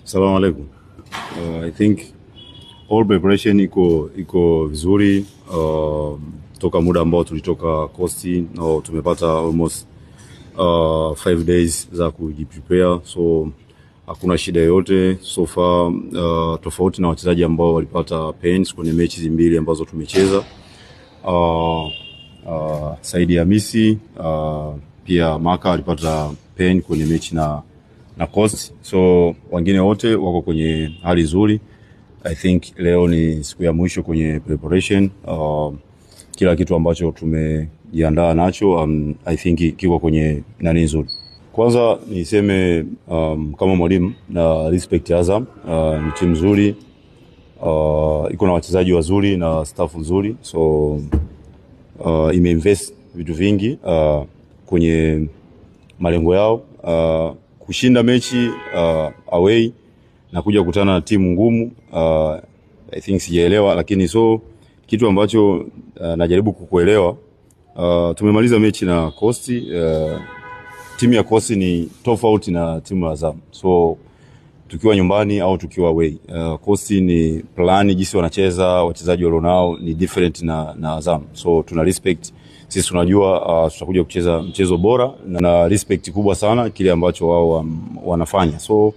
Salamu alaikum. I think all preparation iko vizuri toka muda ambao tulitoka Coast na tumepata almost 5 days za kujiprepare, so hakuna shida yoyote so far, tofauti na wachezaji ambao walipata pains kwenye mechi mbili ambazo tumecheza. Saidi Hamisi pia Maka alipata pain kwenye mechi na Coast, so wengine wote wako kwenye hali nzuri. I think leo ni siku ya mwisho kwenye preparation. Kila kitu ambacho tumejiandaa nacho I think kiko kwenye nani nzuri. Kwanza niseme kama mwalimu na respect Azam, ni timu nzuri, iko na wachezaji wazuri na staff nzuri, so imeinvest vitu vingi kwenye malengo yao, kushinda mechi away na kuja kukutana na timu ngumu. I think sijaelewa, lakini so kitu ambacho najaribu kukuelewa, tumemaliza mechi na Coast. Timu ya Coast ni tofauti na timu ya Azam, so tukiwa nyumbani au tukiwa away, Coast ni plani jinsi wanacheza, wachezaji walionao ni different na Azam, so tuna respect. Sisi tunajua tutakuja kucheza mchezo bora na respect kubwa sana kile ambacho wao wanafanya, so